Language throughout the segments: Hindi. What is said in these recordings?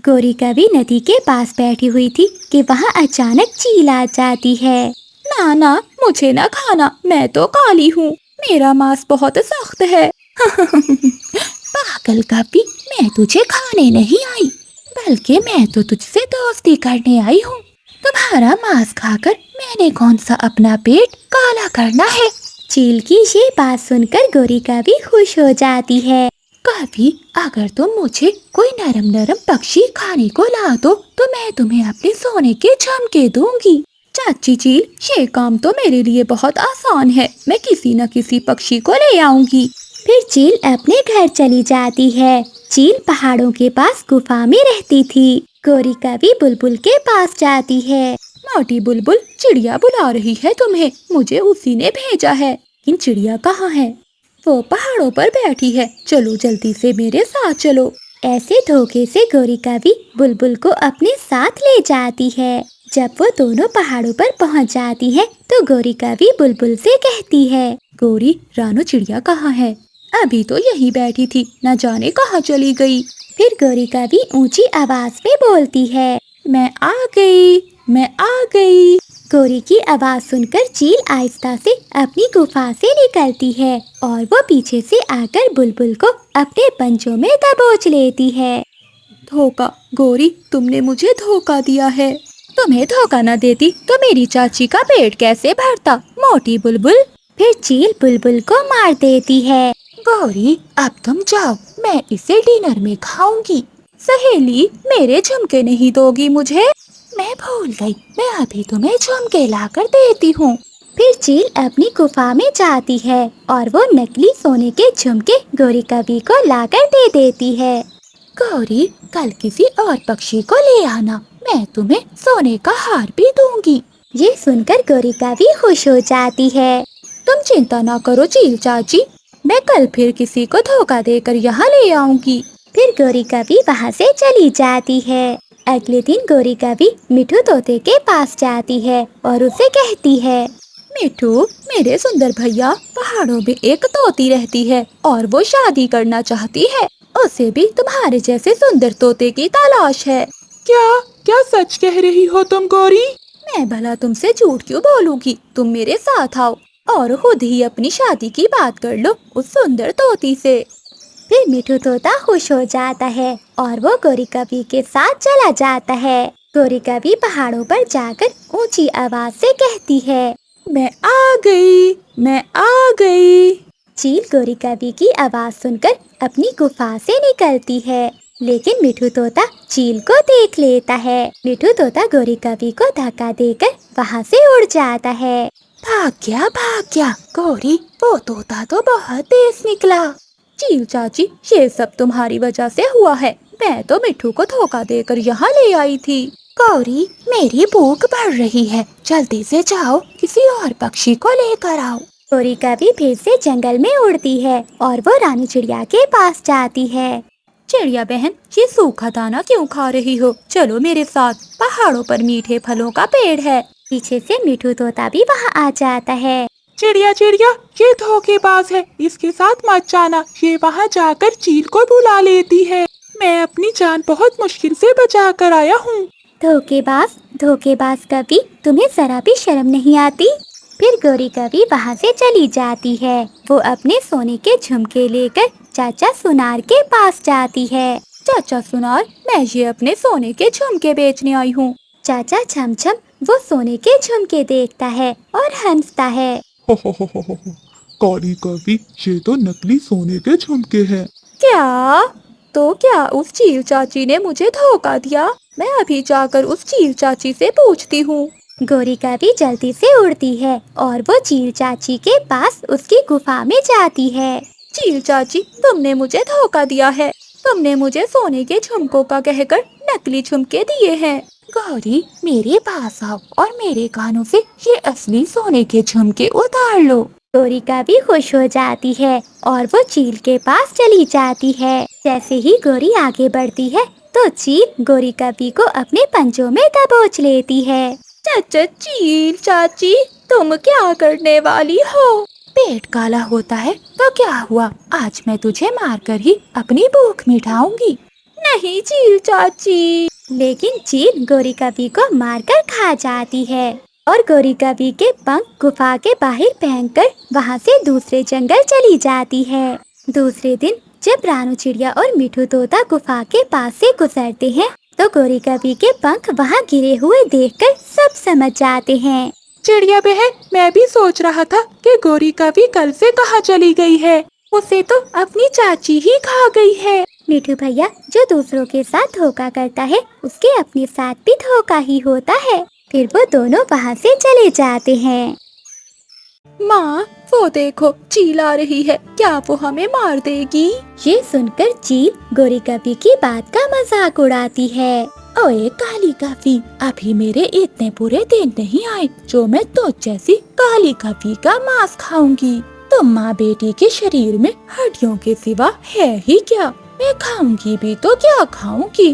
गोरी कभी नदी के पास बैठी हुई थी कि वहाँ अचानक चील आ जाती है। ना ना, मुझे ना खाना, मैं तो काली हूँ, मेरा मांस बहुत सख्त है। पागल कपी, मैं तुझे खाने नहीं आई, बल्कि मैं तो तुझसे दोस्ती करने आई हूँ। तुम्हारा मांस खाकर मैंने कौन सा अपना पेट काला करना है। चील की ये बात सुनकर गोरी कभी खुश हो जाती है। कभी अगर तुम मुझे कोई नरम नरम पक्षी खाने को ला दो तो मैं तुम्हें अपने सोने के झुमके दूंगी। चाची चील, ये काम तो मेरे लिए बहुत आसान है, मैं किसी न किसी पक्षी को ले आऊंगी। फिर चील अपने घर चली जाती है। चील पहाड़ों के पास गुफा में रहती थी। गोरी कभी बुलबुल के पास जाती है। मोटी बुलबुल, चिड़िया बुला रही है तुम्हें, मुझे उसी ने भेजा है। लेकिन चिड़िया कहाँ है? वो पहाड़ों पर बैठी है, चलो जल्दी से मेरे साथ चलो। ऐसे धोखे से गोरी कभी बुलबुल को अपने साथ ले जाती है। जब वो दोनों पहाड़ों पर पहुंच जाती है तो गोरी कभी बुलबुल से कहती है, गोरी, रानू चिड़िया कहाँ है? अभी तो यहीं बैठी थी, न जाने कहाँ चली गई। फिर गोरी कभी ऊंची आवाज में बोलती है, मैं आ गई, मैं आ गई। गोरी की आवाज सुनकर चील आहिस्ता से अपनी गुफा से निकलती है और वो पीछे से आकर बुलबुल को अपने पंजों में दबोच लेती है। धोखा, गोरी, तुमने मुझे धोखा दिया है। तुम्हें धोखा न देती तो मेरी चाची का पेट कैसे भरता, मोटी बुलबुल। फिर चील बुलबुल को मार देती है। गौरी, अब तुम जाओ, मैं इसे डिनर में खाऊंगी। सहेली, मेरे झुमके नहीं दोगी मुझे? मैं भूल गई, मैं अभी तुम्हें झुमके लाकर देती हूँ। फिर चील अपनी गुफा में जाती है और वो नकली सोने के झुमके गोरी कभी को लाकर दे देती है। गौरी, कल किसी और पक्षी को ले आना, मैं तुम्हें सोने का हार भी दूंगी। ये सुनकर गोरी कभी खुश हो जाती है। तुम चिंता ना करो चील चाची, मैं कल फिर किसी को धोखा देकर यहाँ ले आऊंगी। फिर गोरी कभी वहाँ से चली जाती है। अगले दिन गोरी कभी मिठू तोते के पास जाती है और उसे कहती है, मिठू, मेरे सुंदर भैया, पहाड़ों में एक तोती रहती है और वो शादी करना चाहती है। उसे भी तुम्हारे जैसे सुंदर तोते की तलाश है। क्या क्या सच कह रही हो तुम गौरी? मैं भला तुमसे झूठ क्यों बोलूंगी, तुम मेरे साथ आओ और खुद ही अपनी शादी की बात कर लो उस सुंदर तोती से। फिर मिठू तोता खुश हो जाता है और वो गोरी कभी के साथ चला जाता है। गोरी कभी पहाड़ों पर जाकर ऊंची आवाज से कहती है, मैं आ गई, मैं आ गई। चील गोरी कभी की आवाज सुनकर अपनी गुफा से निकलती है, लेकिन मिठू तोता चील को देख लेता है। मिठू तोता गोरी कभी को धक्का देकर वहाँ से उड़ जाता है। भाग गया गौरी, वो तोता तो बहुत तेज निकला। चील चाची, ये सब तुम्हारी वजह से हुआ है, मैं तो मिठू को धोखा देकर यहाँ ले आई थी। गौरी, मेरी भूख बढ़ रही है, जल्दी से जाओ किसी और पक्षी को लेकर आओ। गोरी कभी फिर से जंगल में उड़ती है और वो रानी चिड़िया के पास जाती है। चिड़िया बहन, ये सूखा दाना क्यों खा रही हो? चलो मेरे साथ, पहाड़ों पर मीठे फलों का पेड़ है। पीछे से मिठू तोता भी वहाँ आ जाता है। चिड़िया चिड़िया, ये धोखेबाज है, इसके साथ मत जाना, ये वहाँ जाकर चील को बुला लेती है। मैं अपनी जान बहुत मुश्किल से बचा कर आया हूँ। धोखेबाज, धोखेबाज कभी, तुम्हें जरा भी शर्म नहीं आती? फिर गोरी कभी वहाँ से चली जाती है। वो अपने सोने के झुमके लेकर चाचा सुनार के पास जाती है। चाचा सुनार, मैं ये अपने सोने के झुमके बेचने आई हूँ। चाचा छम छम वो सोने के झुमके देखता है और हंसता है। हो, काली कवि, ये तो नकली सोने के झुमके हैं। क्या? तो क्या उस चील चाची ने मुझे धोखा दिया? मैं अभी जाकर उस चील चाची से पूछती हूँ। गोरी कभी जल्दी से उड़ती है और वो चील चाची के पास उसकी गुफा में जाती है। चील चाची, तुमने मुझे धोखा दिया है, तुमने मुझे सोने के झुमकों का कहकर नकली झुमके दिए हैं। गौरी, मेरे पास आओ और मेरे कानों से ये असली सोने के झुमके उतार लो। गोरी कभी खुश हो जाती है और वो चील के पास चली जाती है। जैसे ही गोरी आगे बढ़ती है तो चील गोरी कभी को अपने पंजों में दबोच लेती है। चाचा चील चाची, तुम क्या करने वाली हो? पेट काला होता है तो क्या हुआ, आज मैं तुझे मारकर ही अपनी भूख मिटाऊंगी। नहीं चील चाची। लेकिन चील गोरी कवि को मारकर खा जाती है और गोरी कवि के पंख गुफा के बाहर फेंककर वहाँ से दूसरे जंगल चली जाती है। दूसरे दिन जब रानू चिड़िया और मिठू तोता गुफा के पास से गुजरते हैं तो गोरी कवि के पंख वहाँ गिरे हुए देखकर सब समझ जाते हैं। चिड़िया बहन, मैं भी सोच रहा था कि गोरी कवि कल से कहाँ चली गई है। उसे तो अपनी चाची ही खा गई है। मिठू भैया जो दूसरों के साथ धोखा करता है उसके अपने साथ भी धोखा ही होता है। फिर वो दोनों वहाँ से चले जाते हैं। माँ, वो देखो चील आ रही है, क्या वो हमें मार देगी? ये सुनकर चील गोरी कवि की बात का मजाक उड़ाती है। ओए काली कवि, अभी मेरे इतने बुरे दिन नहीं आए जो मैं तो जैसी काली कवि का मांस खाऊंगी। तुम माँ बेटी के शरीर में हड्डियों के सिवा है ही क्या? मैं खाऊंगी भी तो क्या खाऊंगी?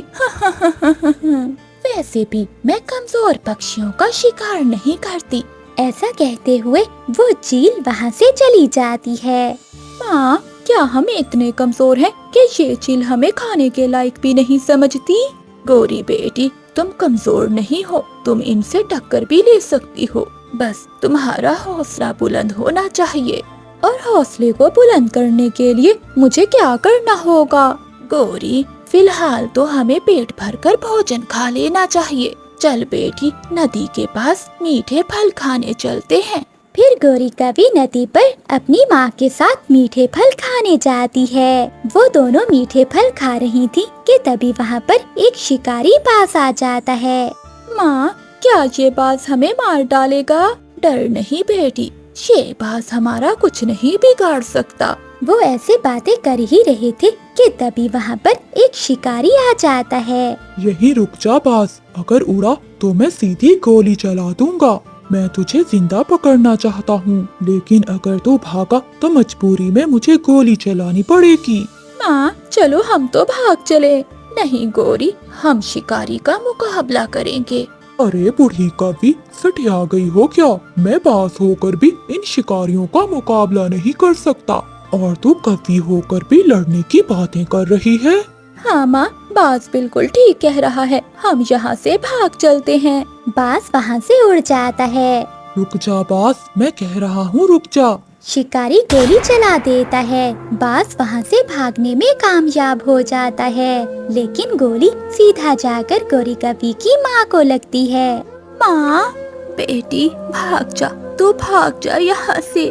वैसे भी मैं कमजोर पक्षियों का शिकार नहीं करती। ऐसा कहते हुए वो चील वहाँ से चली जाती है। माँ, क्या हम इतने कमजोर हैं कि ये चील हमें खाने के लायक भी नहीं समझती? गोरी बेटी, तुम कमजोर नहीं हो, तुम इनसे टक्कर भी ले सकती हो। बस तुम्हारा हौसला बुलंद होना चाहिए। और हौसले को बुलंद करने के लिए मुझे क्या करना होगा? गोरी, फिलहाल तो हमें पेट भरकर भोजन खा लेना चाहिए। चल बेटी, नदी के पास मीठे फल खाने चलते हैं। फिर गोरी कवि नदी पर अपनी माँ के साथ मीठे फल खाने जाती है। वो दोनों मीठे फल खा रही थी कि तभी वहाँ पर एक शिकारी पास आ जाता है। माँ, क्या ये बाज हमें मार डालेगा? डर नहीं बेटी, ये बाज हमारा कुछ नहीं बिगाड़ सकता। वो ऐसे बातें कर ही रहे थे कि तभी वहाँ पर एक शिकारी आ जाता है। यही रुक जा बास, अगर उड़ा तो मैं सीधी गोली चला दूंगा। मैं तुझे जिंदा पकड़ना चाहता हूँ, लेकिन अगर तू भागा तो मजबूरी में मुझे गोली चलानी पड़ेगी। माँ, चलो हम तो भाग चले। नहीं गोरी, हम शिकारी का मुकाबला करेंगे। अरे बूढ़ी कवि, सठिया गई हो क्या? मैं बास होकर भी इन शिकारियों का मुकाबला नहीं कर सकता और तू कवि होकर भी लड़ने की बातें कर रही है। हाँ माँ, बाज बिल्कुल ठीक कह रहा है, हम यहाँ से भाग चलते हैं। बाज वहाँ से उड़ जाता है। रुक जा बास, मैं कह रहा हूँ रुक जा। शिकारी गोली चला देता है। बाज वहाँ से भागने में कामयाब हो जाता है, लेकिन गोली सीधा जाकर गोरी कवि की माँ को लगती है। माँ, बेटी भाग जा, तू भाग जा यहाँ से।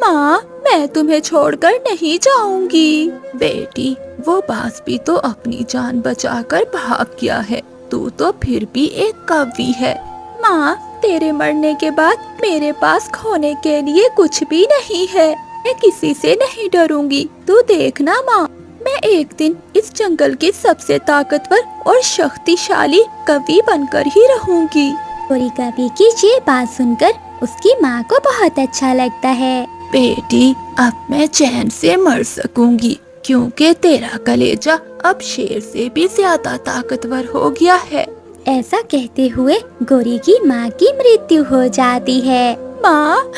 माँ, मैं तुम्हें छोड़कर नहीं जाऊंगी। बेटी, वो बाज भी तो अपनी जान बचाकर भाग गया है, तू तो फिर भी एक कवि है। माँ, तेरे मरने के बाद मेरे पास खोने के लिए कुछ भी नहीं है। मैं किसी से नहीं डरूंगी। तू देखना माँ, मैं एक दिन इस जंगल की सबसे ताकतवर और शक्तिशाली कवि बनकर ही रहूंगी। गोरी कवि की ये बात सुनकर उसकी माँ को बहुत अच्छा लगता है। बेटी, अब मैं चैन से मर सकूंगी क्योंकि तेरा कलेजा अब शेर से भी ज्यादा ताकतवर हो गया है। ऐसा कहते हुए गोरी की माँ की मृत्यु हो जाती है। माँ,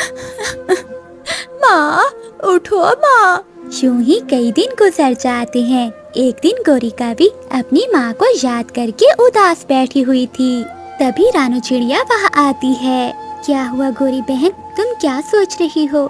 माँ, उठो माँ। यूं ही कई दिन गुजर जाते हैं। एक दिन गोरी कवि अपनी माँ को याद करके उदास बैठी हुई थी। तभी रानू चिड़िया वहाँ आती है। क्या हुआ गोरी बहन, तुम क्या सोच रही हो?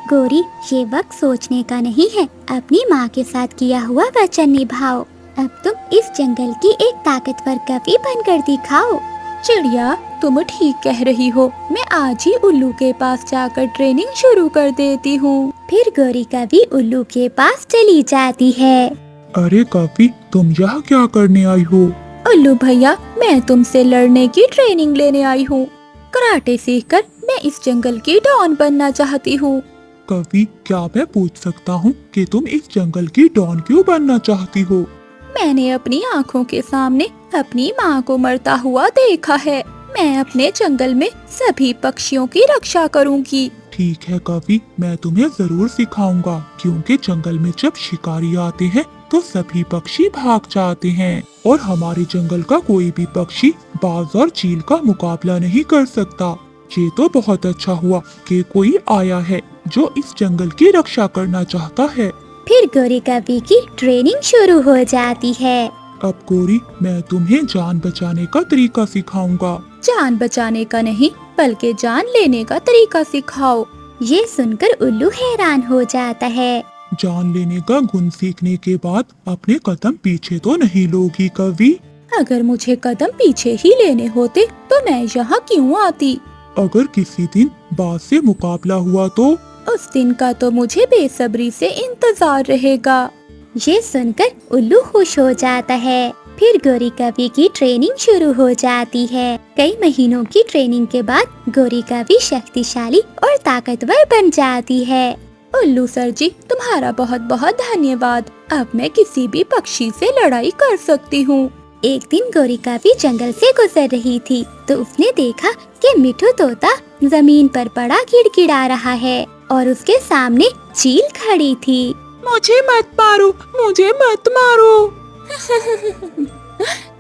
गोरी, ये वक्त सोचने का नहीं है, अपनी माँ के साथ किया हुआ वचन निभाओ। अब तुम इस जंगल की एक ताकतवर कवि बनकर दिखाओ। चिड़िया, तुम ठीक कह रही हो, मैं आज ही उल्लू के पास जाकर ट्रेनिंग शुरू कर देती हूँ। फिर गोरी कवि उल्लू के पास चली जाती है। अरे कवि, तुम यहाँ क्या करने आई हो? उल्लू भैया, मैं तुमसे लड़ने की ट्रेनिंग लेने आई हूँ। कराटे सीखकर मैं इस जंगल की डॉन बनना चाहती हूँ। कवि, क्या मैं पूछ सकता हूँ कि तुम इस जंगल की डॉन क्यों बनना चाहती हो? मैंने अपनी आँखों के सामने अपनी माँ को मरता हुआ देखा है। मैं अपने जंगल में सभी पक्षियों की रक्षा करूँगी। ठीक है कवि, मैं तुम्हें जरूर सिखाऊंगा, क्योंकि जंगल में जब शिकारी आते हैं तो सभी पक्षी भाग जाते हैं और हमारे जंगल का कोई भी पक्षी बाज और चील का मुकाबला नहीं कर सकता। ये तो बहुत अच्छा हुआ कि कोई आया है जो इस जंगल की रक्षा करना चाहता है। फिर गोरी कवि की ट्रेनिंग शुरू हो जाती है। अब गोरी, मैं तुम्हें जान बचाने का तरीका सिखाऊंगा। जान बचाने का नहीं बल्कि जान लेने का तरीका सिखाओ। ये सुनकर उल्लू हैरान हो जाता है। जान लेने का गुण सीखने के बाद अपने कदम पीछे तो नहीं लोगी कभी? अगर मुझे कदम पीछे ही लेने होते तो मैं यहाँ क्यों आती? अगर किसी दिन बाज से मुकाबला हुआ तो? उस दिन का तो मुझे बेसब्री से इंतजार रहेगा। ये सुनकर उल्लू खुश हो जाता है। फिर गोरी कवि की ट्रेनिंग शुरू हो जाती है। कई महीनों की ट्रेनिंग के बाद गोरी कवि शक्तिशाली और ताकतवर बन जाती है। उल्लू सर जी, तुम्हारा बहुत बहुत धन्यवाद। अब मैं किसी भी पक्षी से लड़ाई कर सकती हूँ। एक दिन गोरी कवि जंगल से गुजर रही थी तो उसने देखा कि मिठू तोता जमीन पर पड़ा गिड़गिड़ा रहा है और उसके सामने चील खड़ी थी। मुझे मत मारो, मुझे मत मारो।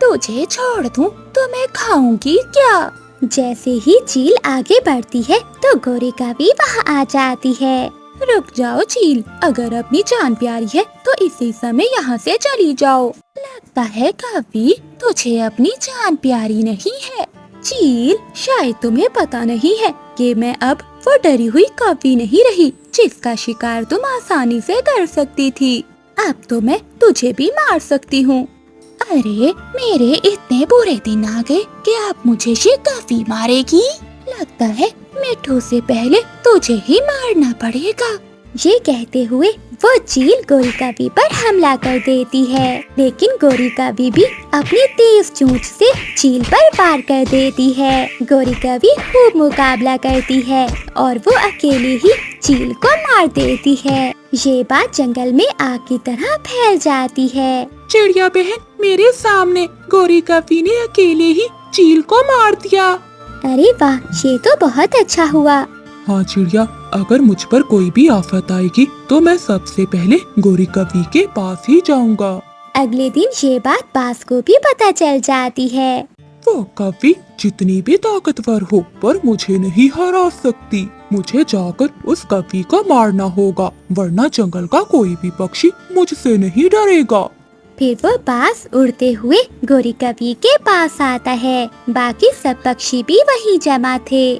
तुझे छोड़ दूं तो मैं खाऊंगी क्या? जैसे ही चील आगे बढ़ती है तो गोरी कवि वहाँ आ जाती है। रुक जाओ चील, अगर अपनी जान प्यारी है तो इसी समय यहाँ से चली जाओ। लगता है कवि तुझे अपनी जान प्यारी नहीं है। चील, शायद तुम्हें पता नहीं है कि मैं अब वो डरी हुई कवि नहीं रही जिसका शिकार तुम आसानी से कर सकती थी। अब तो मैं तुझे भी मार सकती हूँ। अरे, मेरे इतने बुरे दिन आ गए कि अब मुझे ये कवि मारेगी। लगता है मिठू से पहले तुझे ही मारना पड़ेगा। ये कहते हुए वो चील गोरी कवि पर हमला कर देती है, लेकिन गोरी कवि भी अपनी तेज चोंच से चील पर वार कर देती है। गोरी कवि खूब मुकाबला करती है और वो अकेली ही चील को मार देती है। ये बात जंगल में आग की तरह फैल जाती है। चिड़िया बहन, मेरे सामने गोरी कवि ने अकेले ही चील को मार दिया। अरे वाह, ये तो बहुत अच्छा हुआ। हाँ चिड़िया, अगर मुझ पर कोई भी आफत आएगी तो मैं सबसे पहले गोरी कवि के पास ही जाऊंगा। अगले दिन ये बात बाज को भी पता चल जाती है। वो कवि जितनी भी ताकतवर हो पर मुझे नहीं हरा सकती। मुझे जाकर उस कवि को मारना होगा, वरना जंगल का कोई भी पक्षी मुझसे नहीं डरेगा। फिर वो बाज उड़ते हुए गोरी कवि के पास आता है। बाकी सब पक्षी भी वहीं जमा थे।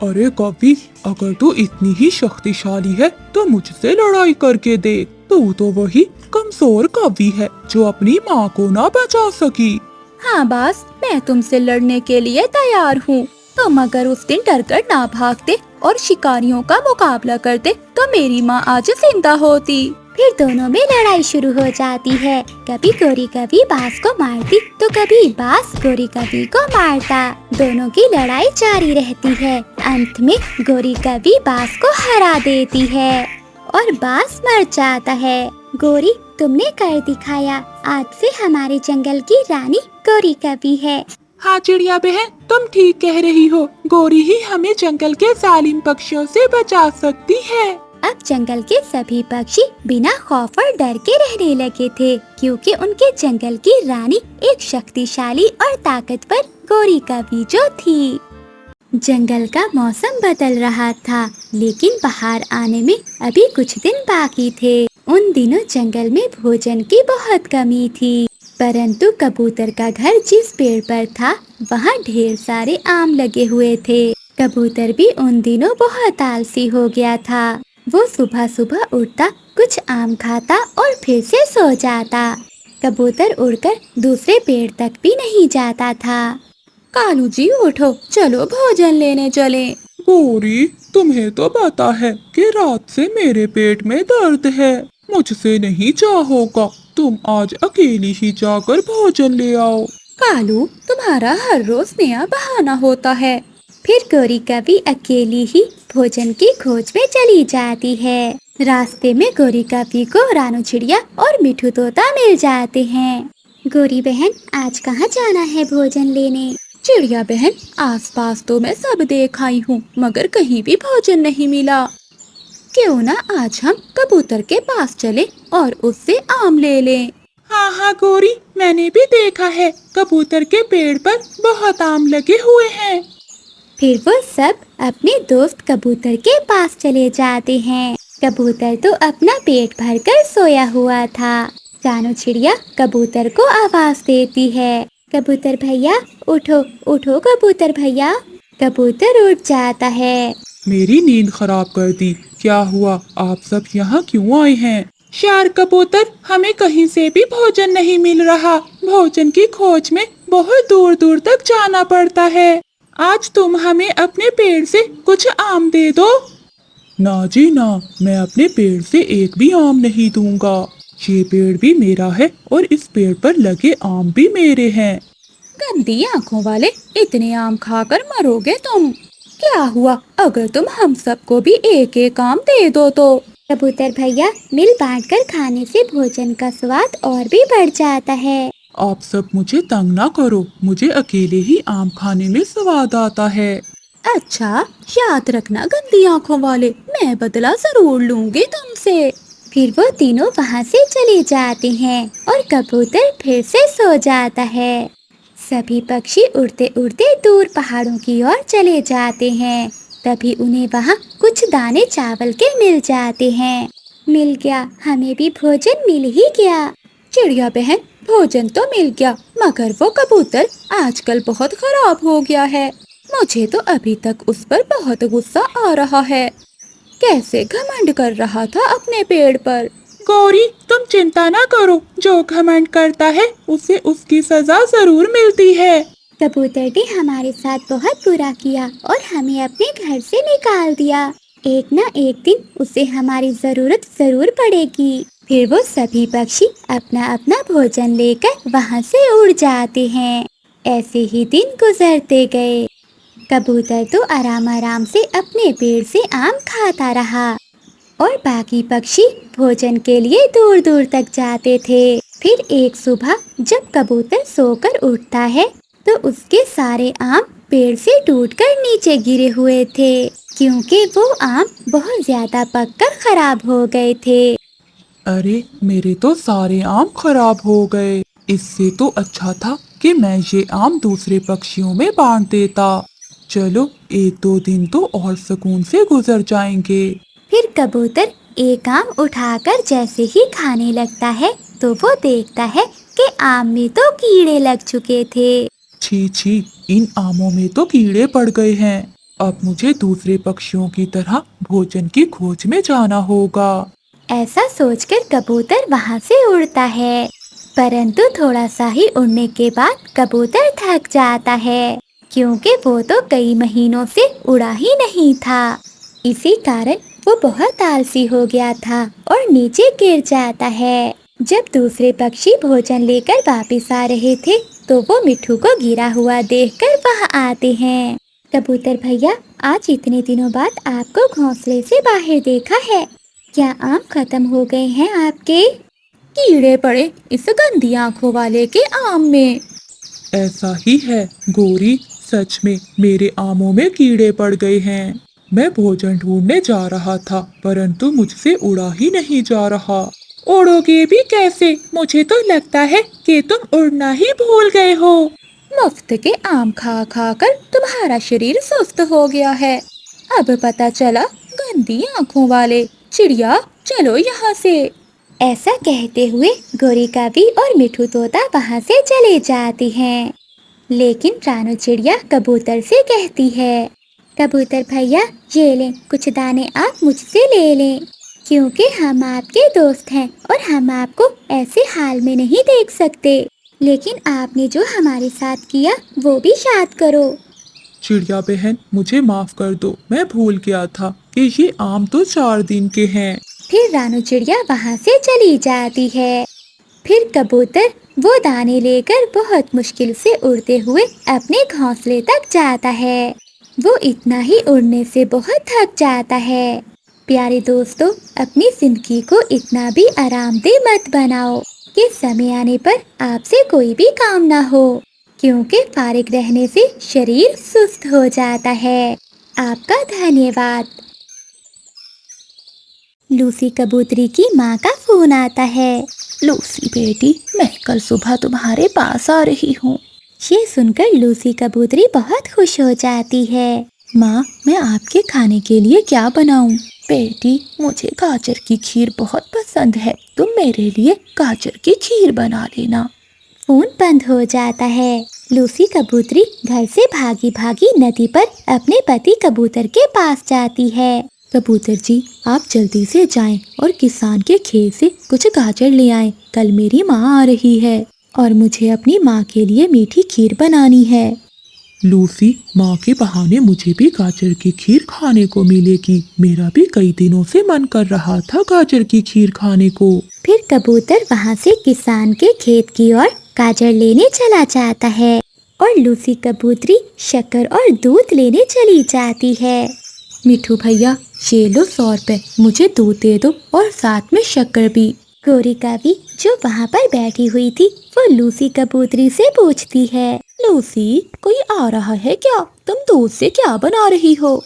अरे कवि, अगर तू इतनी ही शक्तिशाली है तो मुझसे लड़ाई करके देख। तू तो वही कमजोर कवि है जो अपनी माँ को ना बचा सकी। हाँ बास, मैं तुमसे लड़ने के लिए तैयार हूँ। तुम अगर उस दिन डरकर ना भागते और शिकारियों का मुकाबला करते तो मेरी माँ आज जिंदा होती। फिर दोनों में लड़ाई शुरू हो जाती है। कभी गोरी कवि बाज को मारती तो कभी बाज गोरी कवि को मारता। दोनों की लड़ाई जारी रहती है। अंत में गोरी कवि बाज को हरा देती है और बाज मर जाता है। गोरी, तुमने कर दिखाया। आज से हमारे जंगल की रानी गोरी कवि है। हाँ चिड़िया बहन, तुम ठीक कह रही हो। गोरी ही हमें जंगल के जालिम पक्षियों से बचा सकती है। अब जंगल के सभी पक्षी बिना खौफ और डर के रहने लगे थे, क्योंकि उनके जंगल की रानी एक शक्तिशाली और ताकतवर गोरी कवि जो थी। जंगल का मौसम बदल रहा था, लेकिन बाहर आने में अभी कुछ दिन बाकी थे। उन दिनों जंगल में भोजन की बहुत कमी थी, परंतु कबूतर का घर जिस पेड़ पर था वहाँ ढेर सारे आम लगे हुए थे। कबूतर भी उन दिनों बहुत आलसी हो गया था। वो सुबह सुबह उठता, कुछ आम खाता और फिर से सो जाता। कबूतर उड़कर दूसरे पेड़ तक भी नहीं जाता था। कालू जी उठो, चलो भोजन लेने चले। गोरी, तुम्हें तो पता है कि रात से मेरे पेट में दर्द है। मुझसे नहीं जा होगा, तुम आज अकेली ही जाकर भोजन ले आओ। कालू, तुम्हारा हर रोज नया बहाना होता है। फिर गोरी कवि अकेली ही भोजन की खोज में चली जाती है। रास्ते में गोरी कवि को रानू चिड़िया और मिठू तोता मिल जाते हैं। गोरी बहन, आज कहाँ जाना है भोजन लेने? चिड़िया बहन, आसपास तो मैं सब देख आई हूँ, मगर कहीं भी भोजन नहीं मिला। क्यों ना आज हम कबूतर के पास चले और उससे आम ले लें। हाँ हाँ गोरी, मैंने भी देखा है, कबूतर के पेड़ पर बहुत आम लगे हुए हैं। फिर वो सब अपने दोस्त कबूतर के पास चले जाते हैं। कबूतर तो अपना पेट भरकर सोया हुआ था। रानू चिड़िया कबूतर को आवाज देती है, कबूतर भैया उठो, उठो कबूतर भैया। कबूतर उठ जाता है। मेरी नींद खराब कर दी। क्या हुआ? आप सब यहाँ क्यों आए हैं? शार्क कबूतर, हमें कहीं से भी भोजन नहीं मिल रहा। भोजन की खोज में बहुत दूर दूर तक जाना पड़ता है। आज तुम हमें अपने पेड़ से कुछ आम दे दो। ना जी ना, मैं अपने पेड़ से एक भी आम नहीं दूंगा। ये पेड़ भी मेरा है और इस पेड़ पर लगे आम भी मेरे हैं। गंदी आंखों वाले, इतने आम खाकर मरोगे तुम। क्या हुआ अगर तुम हम सबको भी एक एक आम दे दो तो? कबूतर भैया, मिल बांटकर खाने से भोजन का स्वाद और भी बढ़ जाता है। आप सब मुझे तंग ना करो, मुझे अकेले ही आम खाने में स्वाद आता है। अच्छा, याद रखना गंदी आंखों वाले, मैं बदला जरूर लूंगी तुमसे। फिर वो तीनों वहाँ से चले जाते हैं और कबूतर फिर से सो जाता है। सभी पक्षी उड़ते उड़ते दूर पहाड़ों की ओर चले जाते हैं। तभी उन्हें वहाँ कुछ दाने चावल के मिल जाते हैं। मिल गया, हमें भी भोजन मिल ही गया। चिड़िया बहन, भोजन तो मिल गया, मगर वो कबूतर आजकल बहुत खराब हो गया है। मुझे तो अभी तक उस पर बहुत गुस्सा आ रहा है। कैसे घमंड कर रहा था अपने पेड़ पर। गौरी, तुम चिंता ना करो, जो घमंड करता है उसे उसकी सजा जरूर मिलती है। कबूतर ने हमारे साथ बहुत बुरा किया और हमें अपने घर से निकाल दिया। एक न एक दिन उसे हमारी जरूरत जरूर पड़ेगी। फिर वो सभी पक्षी अपना अपना भोजन लेकर वहाँ से उड़ जाते हैं। ऐसे ही दिन गुजरते गए। कबूतर तो आराम आराम से अपने पेड़ से आम खाता रहा और बाकी पक्षी भोजन के लिए दूर दूर तक जाते थे। फिर एक सुबह जब कबूतर सोकर उठता है तो उसके सारे आम पेड़ से टूटकर नीचे गिरे हुए थे, क्योंकि वो आम बहुत ज्यादा पककर खराब हो गए थे। अरे, मेरे तो सारे आम खराब हो गए। इससे तो अच्छा था कि मैं ये आम दूसरे पक्षियों में बांट देता। चलो, एक दो दिन तो और सुकून से गुजर जाएंगे। फिर कबूतर एक आम उठाकर जैसे ही खाने लगता है तो वो देखता है कि आम में तो कीड़े लग चुके थे। छी छी, इन आमों में तो कीड़े पड़ गए हैं। अब मुझे दूसरे पक्षियों की तरह भोजन की खोज में जाना होगा। ऐसा सोचकर कबूतर वहाँ से उड़ता है, परंतु थोड़ा सा ही उड़ने के बाद कबूतर थक जाता है, क्योंकि वो तो कई महीनों से उड़ा ही नहीं था। इसी कारण वो बहुत आलसी हो गया था और नीचे गिर जाता है। जब दूसरे पक्षी भोजन लेकर वापस आ रहे थे तो वो मिट्ठू को गिरा हुआ देखकर वहाँ आते हैं। कबूतर भैया, आज इतने दिनों बाद आपको घोंसले से बाहर देखा है। क्या आम खत्म हो गए हैं आपके? कीड़े पड़े इस गंदी आंखों वाले के आम में। ऐसा ही है गौरी, सच में मेरे आमों में कीड़े पड़ गए हैं। मैं भोजन ढूंढने जा रहा था, परंतु मुझसे उड़ा ही नहीं जा रहा। उड़ोगे भी कैसे? मुझे तो लगता है कि तुम उड़ना ही भूल गए हो। मुफ्त के आम खा खा कर तुम्हारा शरीर सुस्त हो गया है। अब पता चला, गंदी आंखों वाले। चिड़िया, चलो यहाँ से। ऐसा कहते हुए गोरी कवि और मिठू तोता वहाँ से चले जाती हैं। लेकिन रानू चिड़िया कबूतर से कहती है, कबूतर भैया, ये लें, कुछ दाने आप मुझसे ले लें, क्योंकि हम आपके दोस्त हैं और हम आपको ऐसे हाल में नहीं देख सकते। लेकिन आपने जो हमारे साथ किया वो भी याद करो। चिड़िया बहन, मुझे माफ कर दो, मैं भूल गया था कि ये आम तो 4 दिन के हैं। फिर रानू चिड़िया वहाँ से चली जाती है। फिर कबूतर वो दाने लेकर बहुत मुश्किल से उड़ते हुए अपने घोंसले तक जाता है। वो इतना ही उड़ने से बहुत थक जाता है। प्यारे दोस्तों, अपनी जिंदगी को इतना भी आरामदेह मत बनाओ कि समय आने पर आपसे कोई भी काम ना हो, क्योंकि फारिग रहने से शरीर सुस्त हो जाता है। आपका धन्यवाद। लूसी कबूतरी की माँ का फोन आता है। लूसी बेटी, मैं कल सुबह तुम्हारे पास आ रही हूँ। ये सुनकर लूसी कबूतरी बहुत खुश हो जाती है। माँ, मैं आपके खाने के लिए क्या बनाऊँ? बेटी, मुझे गाजर की खीर बहुत पसंद है, तुम मेरे लिए गाजर की खीर बना लेना। फोन बंद हो जाता है। लूसी कबूतरी घर से भागी भागी नदी पर अपने पति कबूतर के पास जाती है। कबूतर जी, आप जल्दी से जाएं और किसान के खेत से कुछ गाजर ले आएं। कल मेरी माँ आ रही है और मुझे अपनी माँ के लिए मीठी खीर बनानी है। लूसी, माँ के बहाने मुझे भी गाजर की खीर खाने को मिलेगी। मेरा भी कई दिनों से मन कर रहा था गाजर की खीर खाने को। फिर कबूतर वहाँ से किसान के खेत की ओर गाजर लेने चला जाता है और लूसी कबूतरी शक्कर और दूध लेने चली जाती है। मिठू भैया, ये लो 100 रुपए, मुझे दूध दे दो और साथ में शक्कर भी। गोरी कवि जो वहाँ पर बैठी हुई थी वो लूसी कबूतरी से पूछती है, लूसी, कोई आ रहा है क्या? तुम दूध से क्या बना रही हो?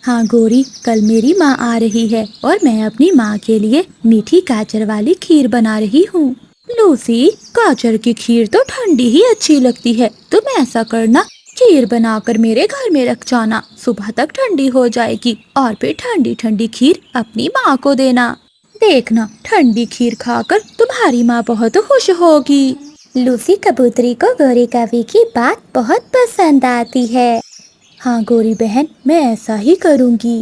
हाँ गोरी, कल मेरी माँ आ रही है और मैं अपनी माँ के लिए मीठी गाजर वाली खीर बना रही हूँ। लूसी, गाजर की खीर तो ठंडी ही अच्छी लगती है। तुम ऐसा करना, खीर बनाकर मेरे घर में रख जाना, सुबह तक ठंडी हो जाएगी और फिर ठंडी ठंडी खीर अपनी माँ को देना। देखना, ठंडी खीर खाकर तुम्हारी माँ बहुत खुश होगी। लूसी कबूतरी को गोरी कवि की बात बहुत पसंद आती है। हाँ गोरी बहन, मैं ऐसा ही करूँगी।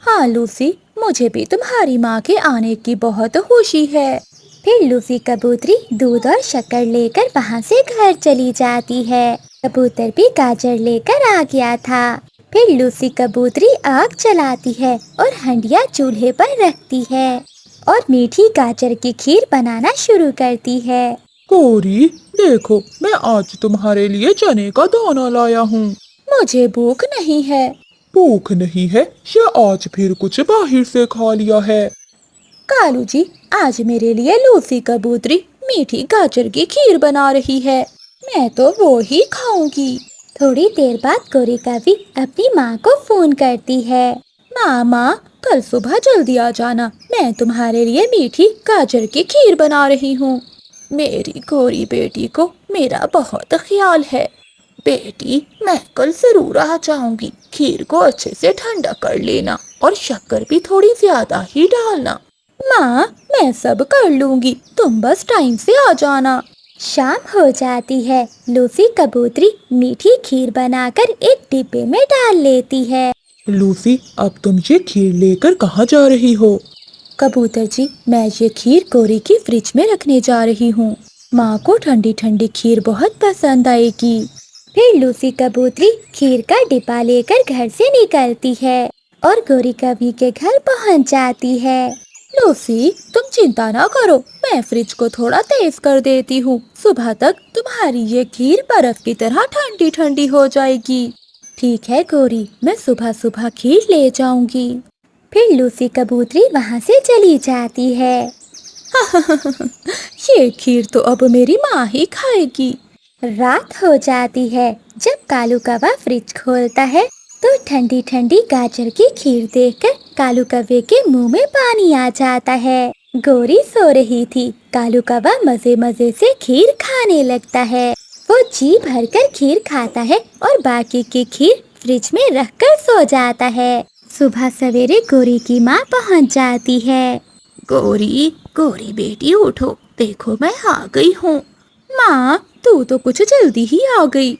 हाँ लूसी, मुझे भी तुम्हारी माँ के आने की बहुत खुशी है। फिर लूसी कबूतरी दूध और शक्कर लेकर वहाँ से घर चली जाती है। कबूतर भी गाजर लेकर आ गया था। फिर लूसी कबूतरी आग जलाती है और हंडिया चूल्हे पर रखती है और मीठी गाजर की खीर बनाना शुरू करती है। गोरी, देखो, मैं आज तुम्हारे लिए चने का दाना लाया हूँ। मुझे भूख नहीं है। भूख नहीं है या आज फिर कुछ बाहर से खा लिया है? कालू जी, आज मेरे लिए लूसी कबूतरी मीठी गाजर की खीर बना रही है, मैं तो वो ही खाऊंगी। थोड़ी देर बाद गोरी कवि अपनी माँ को फोन करती है। माँ, कल सुबह जल्दी आ जाना, मैं तुम्हारे लिए मीठी गाजर की खीर बना रही हूँ। मेरी गोरी बेटी को मेरा बहुत ख्याल है। बेटी, मैं कल जरूर आ जाऊंगी। खीर को अच्छे से ठंडा कर लेना और शक्कर भी थोड़ी ज्यादा ही डालना। माँ, मैं सब कर लूंगी, तुम बस टाइम से आ जाना। शाम हो जाती है। लूसी कबूतरी मीठी खीर बनाकर एक डिब्बे में डाल लेती है। लूसी, अब तुम ये खीर लेकर कहाँ जा रही हो? कबूतर जी, मैं ये खीर गोरी की फ्रिज में रखने जा रही हूँ। माँ को ठंडी ठंडी खीर बहुत पसंद आएगी। फिर लूसी कबूतरी खीर का डिब्बा लेकर घर से निकलती है और गोरी कवि के घर पहुँच जाती है। लूसी, तुम चिंता ना करो, मैं फ्रिज को थोड़ा तेज कर देती हूँ। सुबह तक तुम्हारी ये खीर बर्फ की तरह ठंडी ठंडी हो जाएगी। ठीक है गोरी, मैं सुबह सुबह खीर ले जाऊंगी। फिर लूसी कबूतरी वहाँ से चली जाती है। ये खीर तो अब मेरी माँ ही खाएगी। रात हो जाती है। जब कालू कौवा फ्रिज खोलता है तो ठंडी ठंडी गाजर की खीर देखकर कालू कौवे के मुंह में पानी आ जाता है। गोरी सो रही थी। कालू कौवा मजे मजे से खीर खाने लगता है। वो जी भरकर खीर खाता है और बाकी की खीर फ्रिज में रखकर सो जाता है। सुबह सवेरे गोरी की माँ पहुँच जाती है। गोरी, गोरी बेटी उठो, देखो मैं आ गई हूँ। माँ, तू तो कुछ जल्दी ही आ गई।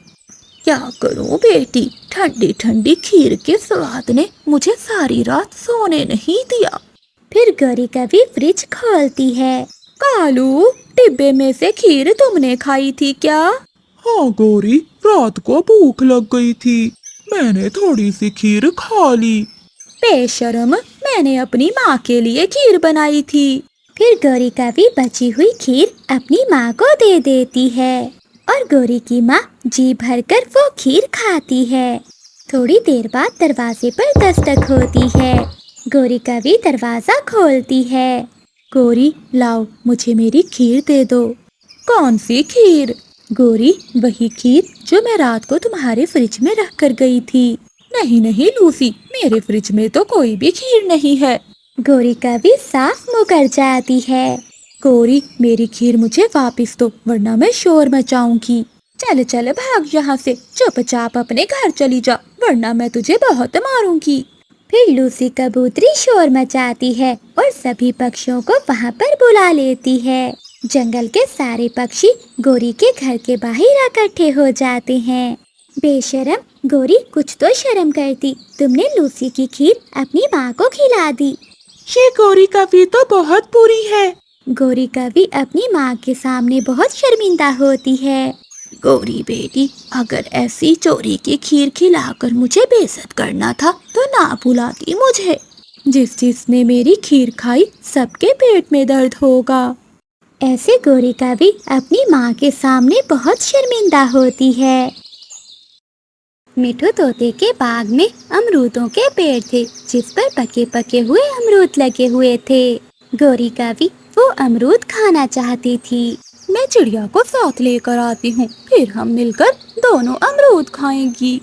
क्या करूँ बेटी, ठंडी ठंडी खीर के स्वाद ने मुझे सारी रात सोने नहीं दिया। फिर गोरी कभी फ्रिज खोलती है। कालू, डिब्बे में से खीर तुमने खाई थी क्या? हाँ गोरी, रात को भूख लग गई थी, मैंने थोड़ी सी खीर खा ली। बेशर्म, मैंने अपनी माँ के लिए खीर बनाई थी। फिर गोरी कभी बची हुई खीर अपनी माँ को दे देती है और गोरी की माँ जी भरकर वो खीर खाती है। थोड़ी देर बाद दरवाजे पर दस्तक होती है। गोरी कभी दरवाजा खोलती है। गोरी, लाओ, मुझे मेरी खीर दे दो। कौन सी खीर? गोरी, वही खीर जो मैं रात को तुम्हारे फ्रिज में रख कर गई थी। नहीं नहीं लूसी, मेरे फ्रिज में तो कोई भी खीर नहीं है। गोरी कभी साफ मुकर जाती है। गोरी, मेरी खीर मुझे वापस दो, वरना मैं शोर मचाऊंगी। चल चल भाग यहाँ से, चुपचाप अपने घर चली जा, वरना मैं तुझे बहुत मारूंगी। फिर लूसी कबूतरी शोर मचाती है और सभी पक्षियों को वहाँ पर बुला लेती है। जंगल के सारे पक्षी गोरी के घर के बाहर इकट्ठे हो जाते हैं। बेशरम गोरी, कुछ तो शर्म करती, तुमने लूसी की खीर अपनी माँ को खिला दी। ये गौरी कभी तो बहुत बुरी है। गोरी कभी अपनी माँ के सामने बहुत शर्मिंदा होती है। गौरी बेटी, अगर ऐसी चोरी की खीर खिलाकर मुझे बेइज्जत करना था तो ना बुलाती मुझे। जिसने मेरी खीर खाई सबके पेट में दर्द होगा। ऐसे गोरी कभी अपनी माँ के सामने बहुत शर्मिंदा होती है। मिठू तोते के बाग में अमरूदों के पेड़ थे जिस पर पके पके हुए अमरूद लगे हुए थे। गोरी कभी वो अमरूद खाना चाहती थी। मैं चिड़िया को साथ लेकर आती हूँ, फिर हम मिलकर दोनों अमरूद खाएंगी।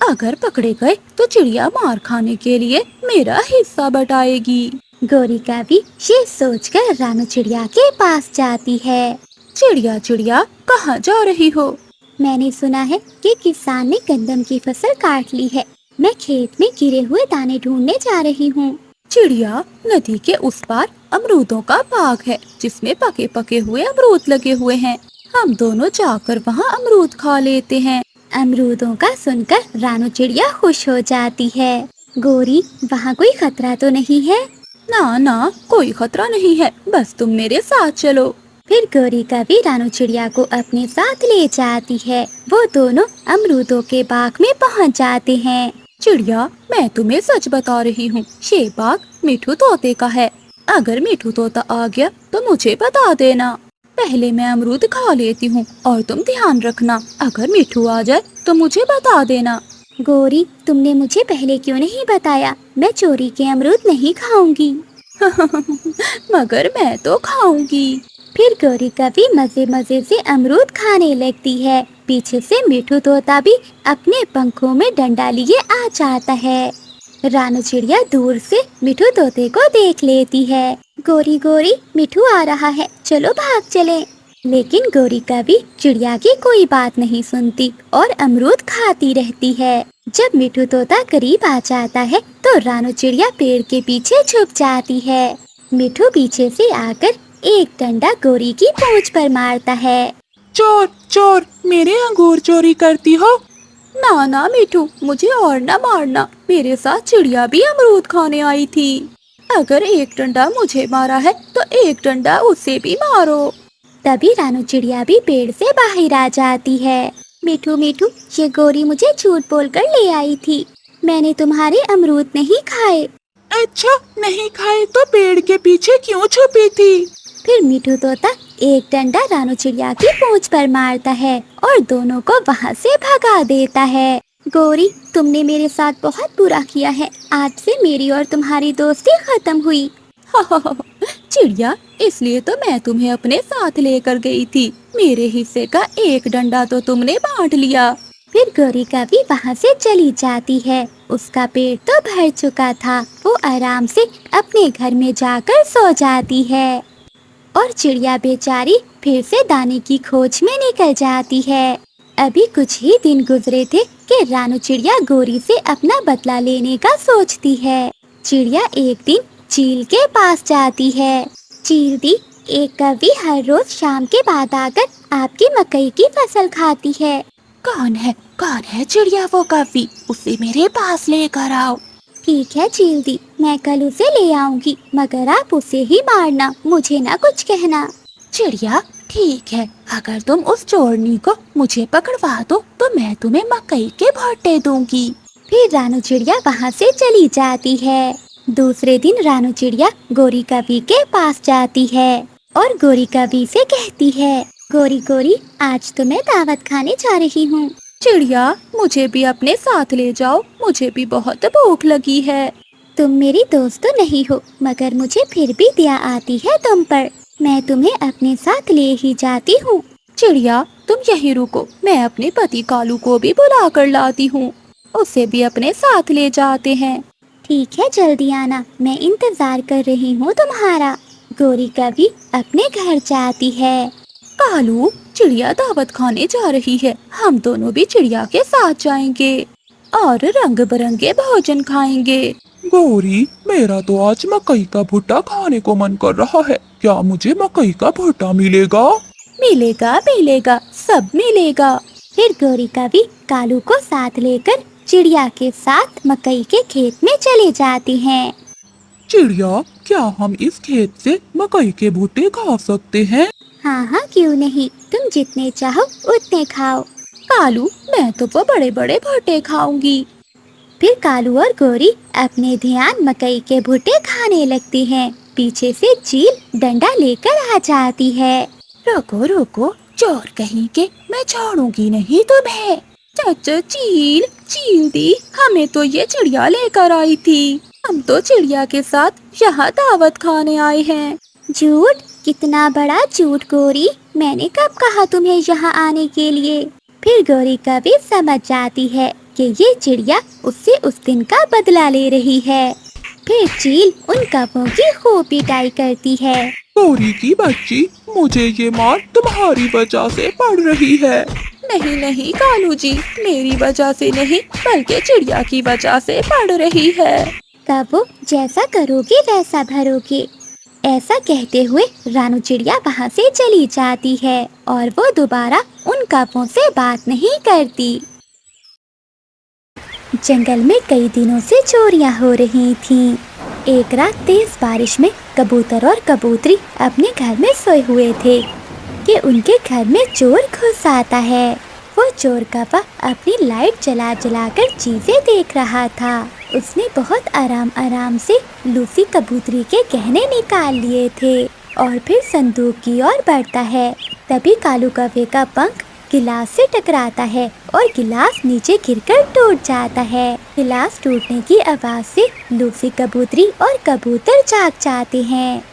अगर पकड़े गए तो चिड़िया मार खाने के लिए मेरा हिस्सा बटाएगी। गोरी कभी ये सोचकर रानू चिड़िया के पास जाती है। चिड़िया चिड़िया, कहाँ जा रही हो? मैंने सुना है कि किसान ने गंदम की फसल काट ली है। मैं खेत में गिरे हुए दाने ढूंढने जा रही हूँ। चिड़िया, नदी के उस पार अमरूदों का बाग है जिसमें पके पके हुए अमरूद लगे हुए हैं। हम दोनों जाकर वहाँ अमरूद खा लेते हैं। अमरूदों का सुनकर रानू चिड़िया खुश हो जाती है। गोरी, वहाँ कोई खतरा तो नहीं है? ना ना, कोई खतरा नहीं है, बस तुम मेरे साथ चलो। फिर गोरी कभी रानू चिड़िया को अपने साथ ले जाती है। वो दोनों अमरूदों के बाग में पहुँच जाते हैं। चिड़िया, मैं तुम्हें सच बता रही हूँ, ये बाग मिठू तोते का है। अगर मिठू तोता आ गया तो मुझे बता देना। पहले मैं अमरूद खा लेती हूँ और तुम ध्यान रखना, अगर मिठू आ जाए तो मुझे बता देना। गोरी, तुमने मुझे पहले क्यों नहीं बताया? मैं चोरी के अमरूद नहीं खाऊंगी। मगर मैं तो खाऊंगी। फिर गोरी कभी मजे मजे से अमरूद खाने लगती है। पीछे से मिठू तोता भी अपने पंखों में डंडा लिए आ जाता है। रानू चिड़िया दूर से मिठू तोते को देख लेती है। गोरी गोरी, मिठू आ रहा है, चलो भाग चले। लेकिन गोरी कभी चिड़िया की कोई बात नहीं सुनती और अमरूद खाती रहती है। जब मिठू तोता करीब आ जाता है तो रानू चिड़िया पेड़ के पीछे छुप जाती है। मिठू पीछे से आकर एक डंडा गोरी की पूंछ पर मारता है। चोर चोर, मेरे अंगूर चोरी करती हो? ना ना मिठू, मुझे और ना मारना, मेरे साथ चिड़िया भी अमरूद खाने आई थी। अगर एक डंडा मुझे मारा है तो एक डंडा उसे भी मारो। तभी रानू चिड़िया भी पेड़ से बाहर आ जाती है। मिठू मिठू, ये गोरी मुझे झूठ बोलकर ले आई थी। मैंने तुम्हारे अमरूद नहीं खाए। अच्छा, नहीं खाए तो पेड़ के पीछे क्यों छुपी थी? फिर मिठू तोता एक डंडा रानू चिड़िया की पूंछ पर मारता है और दोनों को वहाँ से भगा देता है। गोरी, तुमने मेरे साथ बहुत बुरा किया है। आज से मेरी और तुम्हारी दोस्ती खत्म हुई। चिड़िया, इसलिए तो मैं तुम्हें अपने साथ लेकर गई थी। मेरे हिस्से का एक डंडा तो तुमने बांट लिया। फिर गोरी कभी वहाँ से चली जाती है। उसका पेट तो भर चुका था। वो आराम से अपने घर में जाकर सो जाती है और चिड़िया बेचारी फिर से दाने की खोज में निकल जाती है। अभी कुछ ही दिन गुजरे थे कि रानू चिड़िया गोरी से अपना बदला लेने का सोचती है। चिड़िया एक दिन चील के पास जाती है। चील दी, एक कौवी हर रोज शाम के बाद आकर आपकी मकई की फसल खाती है। कौन है चिड़िया वो कौवी? उसे मेरे पास लेकर आओ। ठीक है चील दी, मैं कल उसे ले आऊंगी, मगर आप उसे ही मारना, मुझे ना कुछ कहना। चिड़िया, ठीक है, अगर तुम उस चोरनी को मुझे पकड़वा दो तो मैं तुम्हें मकई के भुट्टे दूंगी। फिर रानू चिड़िया वहाँ से चली जाती है। दूसरे दिन रानू चिड़िया गोरी कौवी के पास जाती है और गोरी कौवी से कहती है, गोरी गोरी, आज तो मैं दावत खाने जा रही हूँ। चिड़िया, मुझे भी अपने साथ ले जाओ, मुझे भी बहुत भूख लगी है। तुम मेरी दोस्त तो नहीं हो, मगर मुझे फिर भी दया आती है तुम पर। मैं तुम्हें अपने साथ ले ही जाती हूँ। चिड़िया, तुम यहीं रुको, मैं अपने पति कालू को भी बुला कर लाती हूँ, उसे भी अपने साथ ले जाते हैं। ठीक है, जल्दी आना, मैं इंतजार कर रही हूँ तुम्हारा। गोरी कौवी अपने घर जाती है। कालू, चिड़िया दावत खाने जा रही है, हम दोनों भी चिड़िया के साथ जाएंगे और रंग बिरंगे भोजन खाएंगे। गौरी, मेरा तो आज मकई का भुट्टा खाने को मन कर रहा है। क्या मुझे मकई का भुट्टा मिलेगा? मिलेगा मिलेगा, सब मिलेगा। फिर गौरी कवि कालू को साथ लेकर चिड़िया के साथ मकई के खेत में चले जाती हैं। चिड़िया, क्या हम इस खेत से मकई के भुट्टे खा सकते हैं? हाँ हाँ, क्यों नहीं, तुम जितने चाहो उतने खाओ। कालू, मैं तो वो बड़े बड़े भुट्टे खाऊंगी। फिर कालू और गौरी अपने ध्यान मकई के भुट्टे खाने लगती हैं। पीछे से चील डंडा लेकर आ जाती है। रुको रुको, चोर कहीं के, मैं छोड़ूंगी नहीं तुम्हें। चाचा चील, चील दी, हमें तो ये चिड़िया लेकर आई थी। हम तो चिड़िया के साथ यहाँ दावत खाने आए हैं। झूठ, कितना बड़ा झूठ गौरी, मैंने कब कहा तुम्हें यहाँ आने के लिए। फिर गौरी कवि समझ जाती है कि ये चिड़िया उससे उस दिन का बदला ले रही है। फिर चील उन कपों की खूब पिटाई करती है। गौरी की बच्ची, मुझे ये मार तुम्हारी वजह से पड़ रही है। नहीं नहीं कालू जी, मेरी वजह से नहीं बल्कि चिड़िया की वजह से पड़ रही है। कबो जैसा करोगे वैसा भरोगे। ऐसा कहते हुए रानू चिड़िया वहाँ से चली जाती है और वो दोबारा उन कपों से बात नहीं करती। जंगल में कई दिनों से चोरियां हो रही थीं। एक रात तेज बारिश में कबूतर और कबूतरी अपने घर में सोए हुए थे कि उनके घर में चोर घुस आता है। वो चोर कौवा अपनी लाइट जला जलाकर चीजें देख रहा था। उसने बहुत आराम आराम से लूसी कबूतरी के गहने निकाल लिए थे और फिर संदूक की ओर बढ़ता है। तभी कालू कौवे का पंख गिलास से टकराता है और गिलास नीचे गिरकर टूट जाता है। गिलास टूटने की आवाज से लूसी कबूतरी और कबूतर जाग जाते हैं।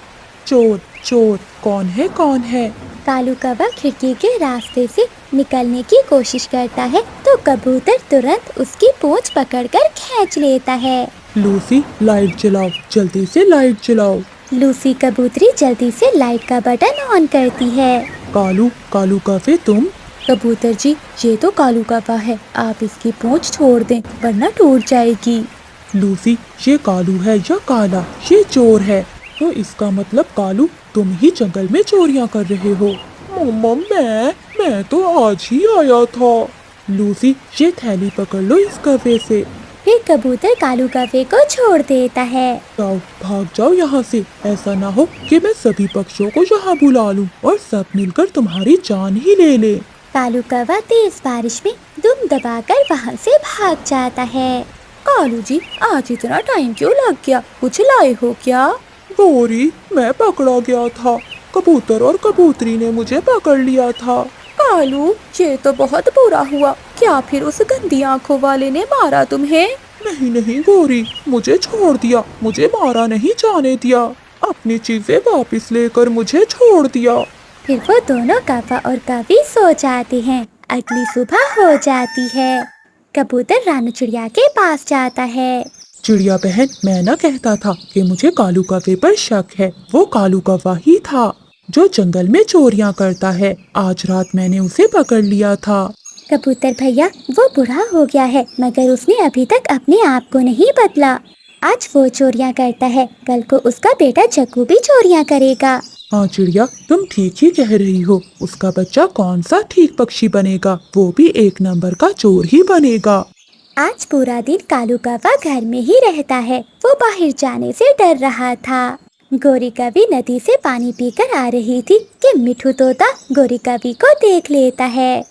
चोर चोर, कौन है कौन है? कालू कौवा खिड़की के रास्ते से निकलने की कोशिश करता है तो कबूतर तुरंत उसकी पूंछ पकड़कर खींच लेता है। लूसी, लाइट जलाओ, जल्दी से लाइट जलाओ। लूसी कबूतरी जल्दी से लाइट का बटन ऑन करती है। कालू, कालू कौवे तुम? कबूतर जी, ये तो कालू कौवा है, आप इसकी पूंछ छोड़ दें वरना टूट जाएगी। लूसी, ये कालू है या काला? ये चोर है। तो इसका मतलब कालू, तुम ही जंगल में चोरियां कर रहे हो। मम्मा, मैं तो आज ही आया था। लूसी, ये थैली पकड़ लो इस कौवे से। फिर कबूतर कालू कौवे को छोड़ देता है। जाओ, भाग जाओ यहाँ से। ऐसा ना हो कि मैं सभी पक्षियों को यहाँ बुला लूं और सब मिलकर तुम्हारी जान ही ले ले। कालू कौवा तेज बारिश में दुम दबाकर वहाँ से भाग जाता है। कालू जी, आज इतना टाइम क्यों लग गया, कुछ लाए हो क्या? गौरी, मैं पकड़ा गया था। कबूतर और कबूतरी ने मुझे पकड़ लिया था। कालू, ये तो बहुत बुरा हुआ। क्या फिर उस गंदी आंखों वाले ने मारा तुम्हें? नहीं नहीं गौरी, मुझे छोड़ दिया, मुझे मारा नहीं जाने दिया। अपनी चीजें वापस लेकर मुझे छोड़ दिया। फिर वो दोनों कौवा और कौवी सो जाते हैं। अगली सुबह हो जाती है। कबूतर रानू चिड़िया के पास जाता है। चिड़िया बहन, मैं ना कहता था कि मुझे कालू कौवे पर शक है। वो कालू कौवा ही था जो जंगल में चोरियां करता है। आज रात मैंने उसे पकड़ लिया था। कबूतर भैया, वो बूढ़ा हो गया है मगर उसने अभी तक अपने आप को नहीं बदला। आज वो चोरियां करता है, कल को उसका बेटा जग्गू भी चोरियां करेगा। हाँ चिड़िया, तुम ठीक ही कह रही हो। उसका बच्चा कौन सा ठीक पक्षी बनेगा, वो भी एक नंबर का चोर ही बनेगा। आज पूरा दिन कालू कौवा घर में ही रहता है। वो बाहर जाने से डर रहा था। गौरी कवि नदी से पानी पीकर आ रही थी कि मिठू तोता गौरी कवि को देख लेता है।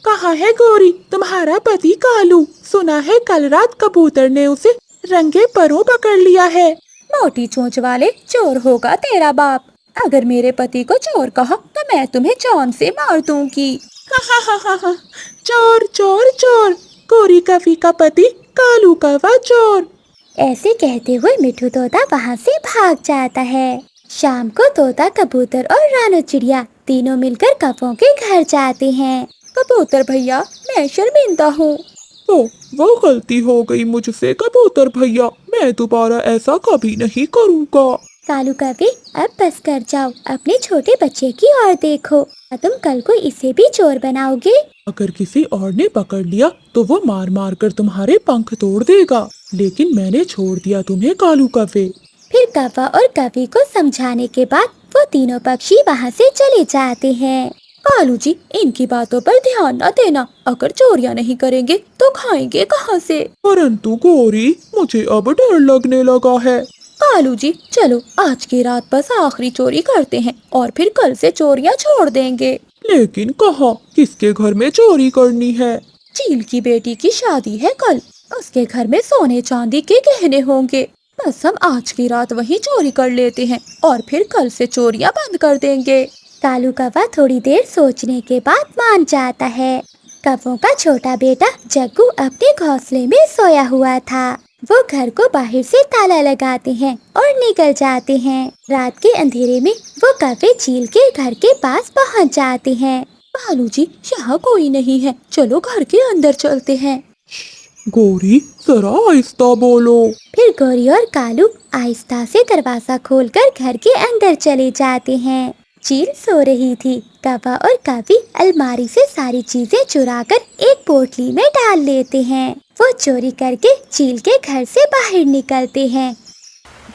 कहाँ है गौरी, तुम्हारा पति कालू? सुना है कल रात कबूतर ने उसे रंगे परों पकड़ लिया है। मोटी चोंच वाले, चोर होगा तेरा बाप। अगर मेरे पति को चोर कहा तो मैं तुम्हें जान से मार दूंगी। चोर चोर चोर, गौरी कवि का पति कालू कौवा चोर। ऐसे कहते हुए मिठू तोता वहाँ से भाग जाता है। शाम को तोता, कबूतर और रानू चिड़िया तीनों मिलकर कौवों के घर जाते हैं। कबूतर भैया, मैं शर्मिंदा हूँ। तो वो गलती हो गई मुझसे कबूतर भैया, मैं दोबारा ऐसा कभी नहीं करूँगा। कालू कवि, अब बस कर जाओ, अपने छोटे बच्चे की ओर देखो। तुम कल को इसे भी चोर बनाओगे। अगर किसी और ने पकड़ लिया तो वो मार मार कर तुम्हारे पंख तोड़ देगा, लेकिन मैंने छोड़ दिया तुम्हें कालू कौवे। फिर कौवा और कवि को समझाने के बाद वो तीनों पक्षी वहाँ से चले जाते हैं। कालू जी, इनकी बातों पर ध्यान न देना। अगर चोरियां नहीं करेंगे तो खाएंगे कहाँ से? परंतु गौरी, मुझे अब डर लगने लगा है। कालू जी, चलो आज की रात बस आखिरी चोरी करते हैं और फिर कल से चोरियां छोड़ देंगे। लेकिन कहाँ, किसके घर में चोरी करनी है? चील की बेटी की शादी है कल, उसके घर में सोने चांदी के गहने होंगे। बस हम आज की रात वहीं चोरी कर लेते हैं और फिर कल से चोरियां बंद कर देंगे। कालू कौवा थोड़ी देर सोचने के बाद मान जाता है। कौवों का छोटा बेटा जग्गू अपने घोंसले में सोया हुआ था। वो घर को बाहर से ताला लगाते हैं और निकल जाते हैं। रात के अंधेरे में वो कौवे चील के घर के पास पहुंच जाते हैं। कालू जी, यहाँ कोई नहीं है, चलो घर के अंदर चलते हैं। गौरी, जरा आहिस्ता बोलो। फिर गौरी और कालू आहिस्ता से दरवाजा खोलकर घर के अंदर चले जाते हैं। चील सो रही थी। कौवा और कवि अलमारी से सारी चीजें चुराकर एक पोटली में डाल लेते हैं। वो चोरी करके चील के घर से बाहर निकलते हैं।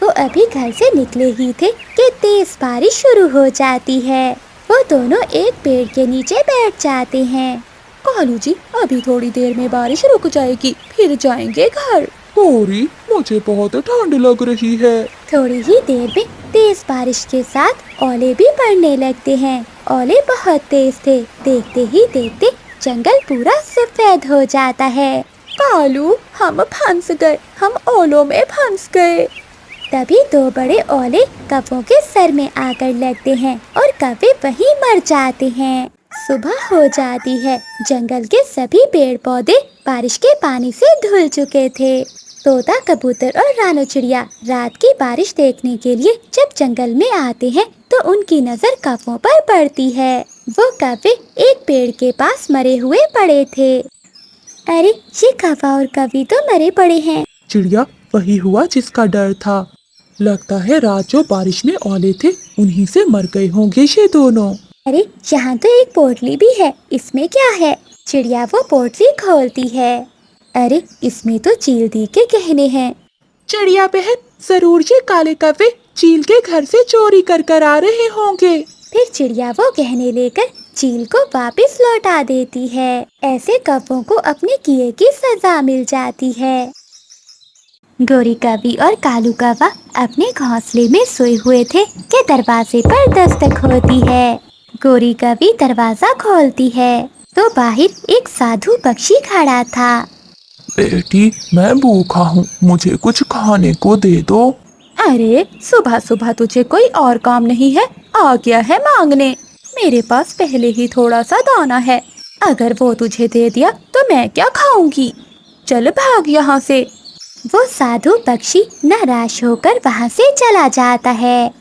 वो अभी घर से निकले ही थे कि तेज बारिश शुरू हो जाती है। वो दोनों एक पेड़ के नीचे बैठ जाते हैं। कालू जी, अभी थोड़ी देर में बारिश रुक जाएगी, फिर जाएंगे घर। गौरी, मुझे बहुत ठंड लग रही है। थोड़ी ही देर में तेज बारिश के साथ ओले भी पड़ने लगते हैं। ओले बहुत तेज थे। देखते ही देखते जंगल पूरा सफेद हो जाता है। कालू, हम फंस गए, हम ओलों में फंस गए। तभी दो बड़े ओले कौवों के सर में आकर लगते हैं और कौवे वहीं मर जाते हैं। सुबह हो जाती है। जंगल के सभी पेड़ पौधे बारिश के पानी से धुल चुके थे। तोता, कबूतर और रानो चिड़िया रात की बारिश देखने के लिए जब जंगल में आते हैं तो उनकी नजर कौवों पर पड़ती है। वो कौवे एक पेड़ के पास मरे हुए पड़े थे। अरे, ये कौवा और कवि तो मरे पड़े हैं। चिड़िया, वही हुआ जिसका डर था। लगता है रात जो बारिश में ओले थे उन्हीं से मर गए होंगे ये दोनों। अरे, यहाँ तो एक पोटली भी है, इसमें क्या है? चिड़िया वो पोटली खोलती है। अरे, इसमें तो चील दी के गहने हैं। चिड़िया बहन, जरूर ये काले कौवे चील के घर से चोरी कर आ रहे होंगे। फिर चिड़िया वो गहने लेकर चील को वापस लौटा देती है। ऐसे कौवों को अपने किए की सजा मिल जाती है। गौरी, कवि और कालू कौवा अपने घोंसले में सोए हुए थे कि दरवाजे पर दस्तक होती है। गौरी कवि दरवाजा खोलती है तो बाहर एक साधु पक्षी खड़ा था। बेटी, मैं भूखा हूँ, मुझे कुछ खाने को दे दो। अरे, सुबह सुबह तुझे कोई और काम नहीं है? आ गया है मांगने। मेरे पास पहले ही थोड़ा सा दाना है, अगर वो तुझे दे दिया तो मैं क्या खाऊंगी? चल भाग यहाँ से। वो साधु पक्षी नाराज होकर वहाँ से चला जाता है।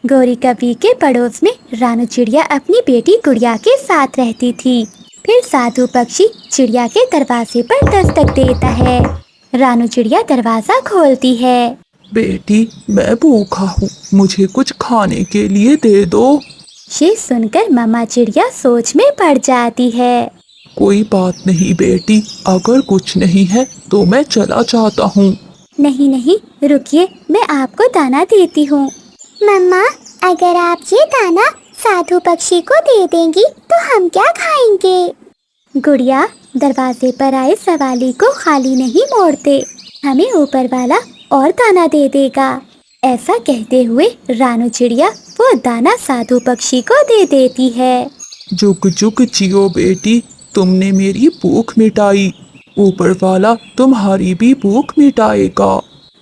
गौरी कवि के पड़ोस में रानू चिड़िया अपनी बेटी गुड़िया के साथ रहती थी। फिर साधु पक्षी चिड़िया के दरवाजे पर दस्तक देता है। रानू चिड़िया दरवाजा खोलती है। बेटी, मैं भूखा हूँ, मुझे कुछ खाने के लिए दे दो। ये सुनकर मम्मा चिड़िया सोच में पड़ जाती है। कोई बात नहीं बेटी, अगर कुछ नहीं है तो मैं चला जाता हूँ। नहीं नहीं, रुकिए, मैं आपको दाना देती हूँ। मम्मा, अगर आप ये दाना साधु पक्षी को दे देंगी तो हम क्या खाएंगे? गुड़िया, दरवाजे पर आए सवाली को खाली नहीं मोड़ते, हमें ऊपर वाला और दाना दे देगा। ऐसा कहते हुए रानू चिड़िया वो दाना साधु पक्षी को दे देती है। जुग जुग जियो बेटी, तुमने मेरी भूख मिटाई, ऊपर वाला तुम्हारी भी भूख मिटाएगा।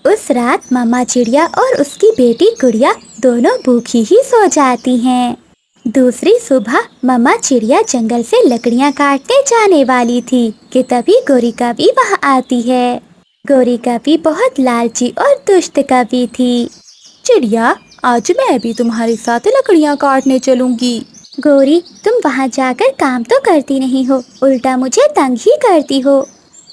उस रात मम्मा चिड़िया और उसकी बेटी गुड़िया दोनों भूखी ही सो जाती हैं। दूसरी सुबह मम्मा चिड़िया जंगल से लकड़ियाँ काटने जाने वाली थी कि तभी गौरी कवि वहाँ आती है। गौरी कवि बहुत लालची और दुष्ट कवि थी। चिड़िया, आज मैं भी तुम्हारे साथ लकड़ियाँ काटने चलूंगी। गौरी, तुम वहाँ जाकर काम तो करती नहीं हो, उल्टा मुझे तंग ही करती हो।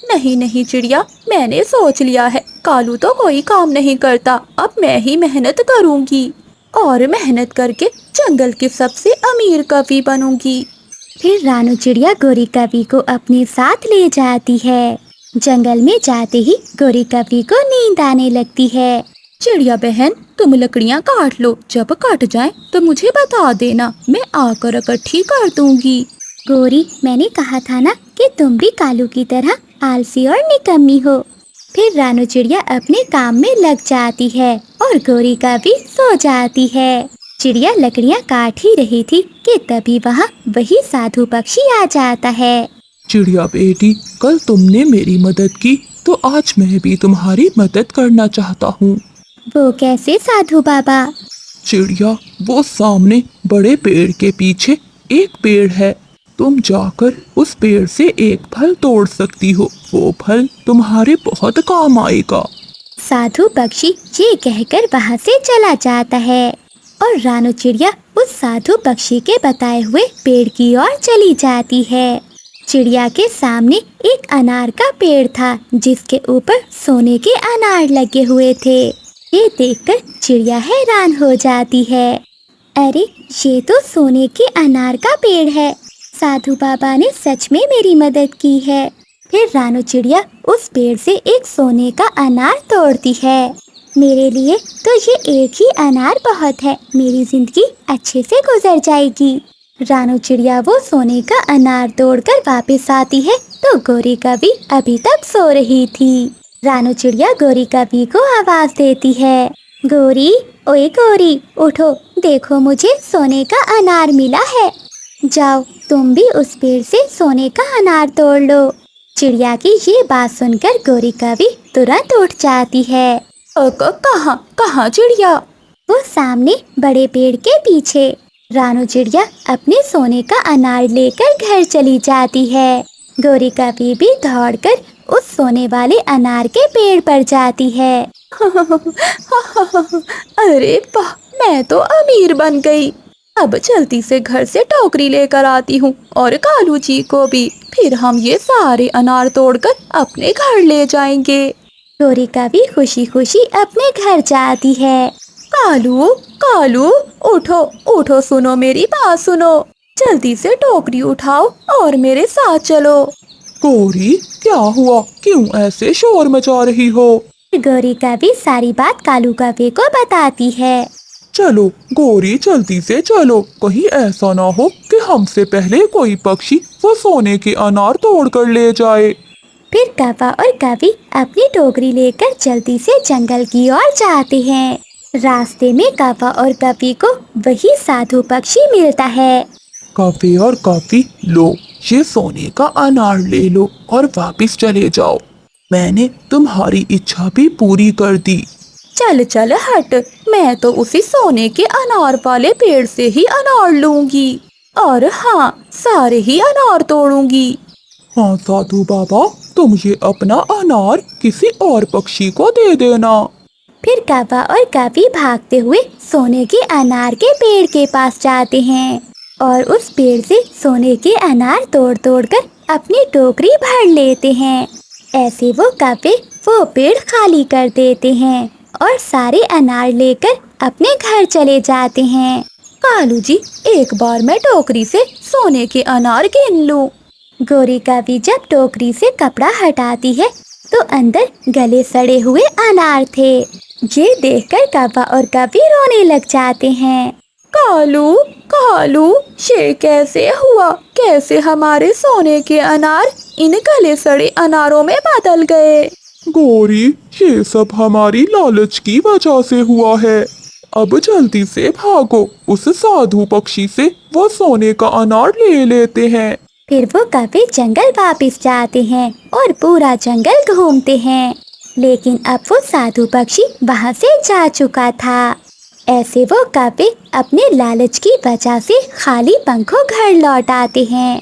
नहीं नहीं चिड़िया, मैंने सोच लिया है, कालू तो कोई काम नहीं करता, अब मैं ही मेहनत करूंगी और मेहनत करके जंगल की सबसे अमीर कवि बनूंगी। फिर रानू चिड़िया गोरी कवि को अपने साथ ले जाती है। जंगल में जाते ही गोरी कवि को नींद आने लगती है। चिड़िया बहन, तुम लकड़ियाँ काट लो, जब कट जाए तो मुझे बता देना, मैं आकर इकट्ठी कर दूंगी। गोरी, मैंने कहा था ना कि तुम भी कालू की तरह आलसी और निकम्मी हो। फिर रानू चिड़िया अपने काम में लग जाती है और गोरी कवि सो जाती है। चिड़िया लकड़ियाँ काट ही रही थी कि तभी वहाँ वही साधु पक्षी आ जाता है। चिड़िया बेटी, कल तुमने मेरी मदद की तो आज मैं भी तुम्हारी मदद करना चाहता हूँ। वो कैसे साधु बाबा? चिड़िया, वो सामने बड़े पेड़ के पीछे एक पेड़ है, तुम जाकर उस पेड़ से एक फल तोड़ सकती हो, वो फल तुम्हारे बहुत काम आएगा। साधु पक्षी ये कहकर वहाँ से चला जाता है और रानू चिड़िया उस साधु पक्षी के बताए हुए पेड़ की ओर चली जाती है। चिड़िया के सामने एक अनार का पेड़ था जिसके ऊपर सोने के अनार लगे हुए थे। ये देखकर चिड़िया हैरान हो जाती है। अरे, ये तो सोने के अनार का पेड़ है। साधु बाबा ने सच में मेरी मदद की है। फिर रानू चिड़िया उस पेड़ से एक सोने का अनार तोड़ती है। मेरे लिए तो ये एक ही अनार बहुत है, मेरी जिंदगी अच्छे से गुजर जाएगी। रानू चिड़िया वो सोने का अनार तोड़कर वापस आती है तो गोरी कवि अभी तक सो रही थी। रानू चिड़िया गोरी कवि को आवाज देती है, गोरी, ओए गोरी, उठो, देखो मुझे सोने का अनार मिला है। जाओ, तुम भी उस पेड़ से सोने का अनार तोड़ लो। चिड़िया की ये बात सुनकर गोरी कवि तुरंत उठ जाती है। कहाँ कहाँ चिड़िया? वो सामने बड़े पेड़ के पीछे। रानू चिड़िया अपने सोने का अनार लेकर घर चली जाती है। गोरी कवि भी दौड़कर उस सोने वाले अनार के पेड़ पर जाती है। अरे वाह, मैं तो अमीर बन गई। अब जल्दी से घर से टोकरी लेकर आती हूँ और कालू जी को भी, फिर हम ये सारे अनार तोड़कर अपने घर ले जाएंगे। गोरी कवि खुशी खुशी अपने घर जाती है। कालू, कालू, उठो उठो, सुनो मेरी बात सुनो, जल्दी से टोकरी उठाओ और मेरे साथ चलो। गोरी, क्या हुआ? क्यों ऐसे शोर मचा रही हो? गोरी कवि सारी बात कालू कवि को बताती है। चलो गोरी, जल्दी से चलो, कहीं ऐसा ना हो कि हमसे पहले कोई पक्षी वो सोने के अनार तोड़ कर ले जाए। फिर कौवा और कवि अपनी टोकरी लेकर जल्दी से जंगल की ओर जाते हैं। रास्ते में कौवा और कवि को वही साधु पक्षी मिलता है। कौवे और कवि, लो ये सोने का अनार ले लो और वापस चले जाओ, मैंने तुम्हारी इच्छा भी पूरी कर दी। चल चल हट, मैं तो उसी सोने के अनार वाले पेड़ से ही अनार लूंगी और हाँ, सारे ही अनार तोड़ूंगी। हाँ साधु बाबा, तुम ये अपना अनार किसी और पक्षी को दे देना। फिर कौवा और कवि भागते हुए सोने के अनार के पेड़ के पास जाते हैं और उस पेड़ से सोने के अनार तोड़ तोड़ कर अपनी टोकरी भर लेते हैं। ऐसे वो कौवे वो पेड़ खाली कर देते हैं और सारे अनार लेकर अपने घर चले जाते हैं। कालू जी, एक बार मैं टोकरी से सोने के अनार गिन लूं। गोरी कवि जब टोकरी से कपड़ा हटाती है तो अंदर गले सड़े हुए अनार थे। ये देखकर कौवा और कवि रोने लग जाते हैं। कालू, कालू, ये कैसे हुआ? कैसे हमारे सोने के अनार इन गले सड़े अनारों में बदल गए? गोरी, ये सब हमारी लालच की वजह से हुआ है। अब जल्दी से भागो, उस साधु पक्षी से वो सोने का अनार ले लेते हैं। फिर वो कौवे जंगल वापस जाते हैं और पूरा जंगल घूमते हैं, लेकिन अब वो साधु पक्षी वहाँ से जा चुका था। ऐसे वो कौवे अपने लालच की वजह से खाली पंखों घर लौट आते हैं।